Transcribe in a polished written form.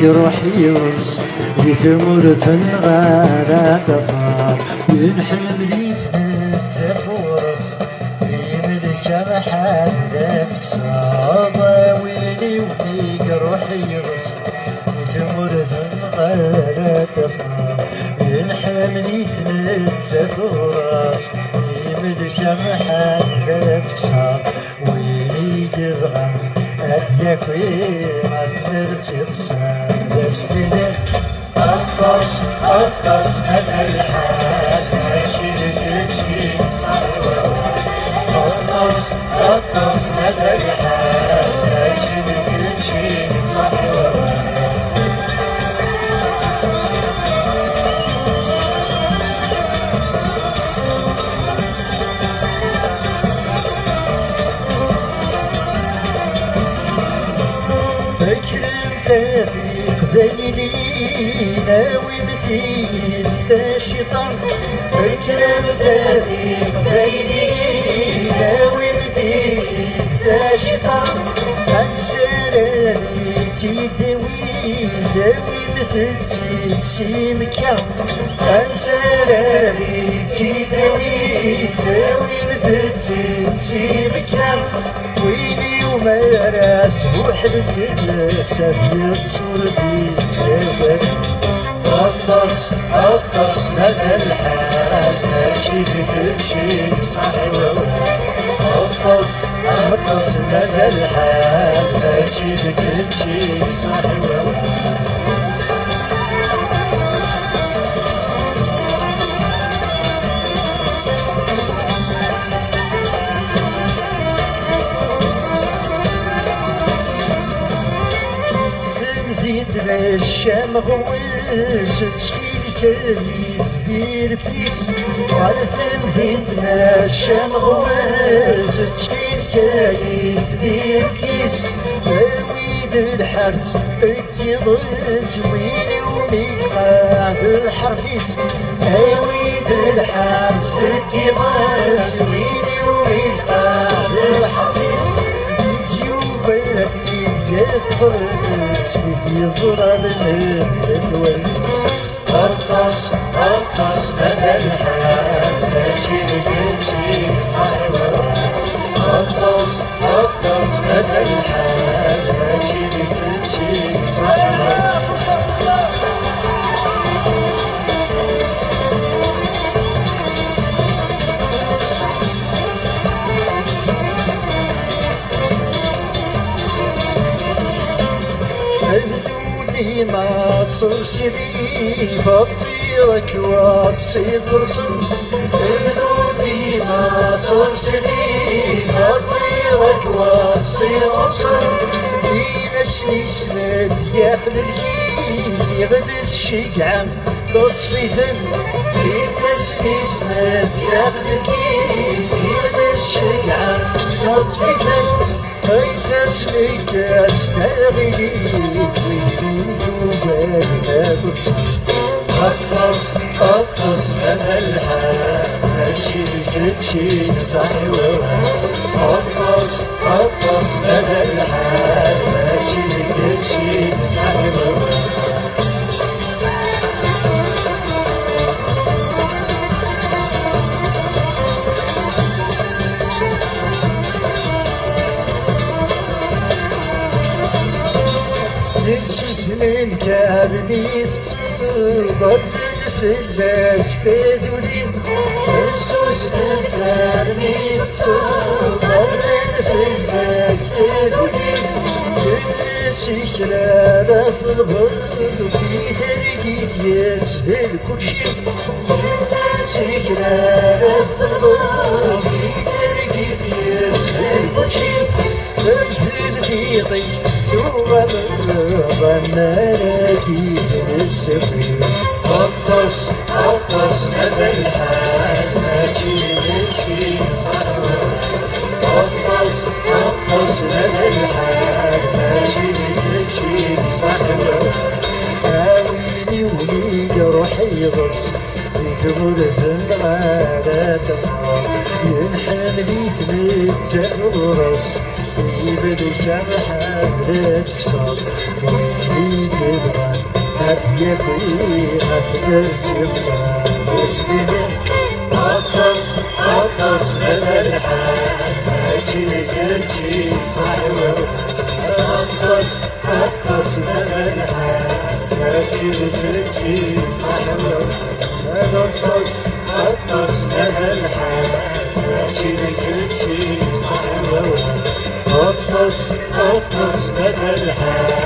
روحي وص ذي ثمرة غارة دفار ينحملي ثنت فرص يملك محلك صابا ويلي وفيك روحي وص ذي ثمرة غارة دفار ينحملي ثنت فرص يملك محلك صابا ويلي قبغم أديك وما في الصار يسلم أطس أطس متى الحال ماشي لكل صحوة أطس أطس متى الحال ماشي لكل صحوة تافيق ذيلينا ومسيد الشيطان الكلام تافيق ذيلينا ومسيد الشيطان أنسراني تيدوي زاوي مسجد شي مكان أنسراني تيدوي زاوي مسجد شي مكان ويلي ومراس وحرق سفير صورتي جبل أطس أطس نزل الحال ماشي بكل شي صحوة أطس أطس نزل الحال ماشي بكل شي صحوة الشام غوش تشكيل كريز بيركيس ورسم زيتنا الشام غوش تشكيل كريز بيركيس ويد الحرس اكيضس ويلي وميقاعد الحرفيس ويد الحرس اكيضس ويلي وميقاعد الحرفيس ديوفاتي يفضل اسمي يزرع الونس أرقص أرقص مازال الحال ماشي لكل شي صحوة أرقص أرقص مازال الحال ماشي لكل شي صحوة ما صر سيدي فطيرك واصيب رسم بدودي ما صر سيدي فطيرك واصيب رسم ينسني سند ياخذ الكيف يغدس شقعم لطفي ذم ينسني سند ياخذ الكيف يغدس شقعم لطفي ذم انت اسمك استغليك ويكون زوجك قدس أطس أطس مازال الحال ماشي لكل شي صحوة أطس أطس مازال الحال ماشي لكل شي صحوة من كابني الصبر الفلاك تدولي الجوز من كابني الصبر الفلاك تدولي السكرة راس البرد في ثرقيت يسهل كل شي السكرة راس البرد في ثرقيت يسهل كل شي امثل تيطي ظنالكي بالسفير أطس أطس مازال الحال ماشي لكل صحوة أطس أطس مازال الحال ماشي لكل صحوة ويلي ويلي روحي غص ثمرة الغالة تمام ينحملي ثمت الرص يبدو كم حفلة كسر ويلي يفي أفدر سيبصر اسمي أطس أطس نزل حاجي كرشي صحوة أطس أطس نزل حاجي كرشي صحوة أطس أطس نزل حاجي كرشي صحوة أطس أطس نزل حاجي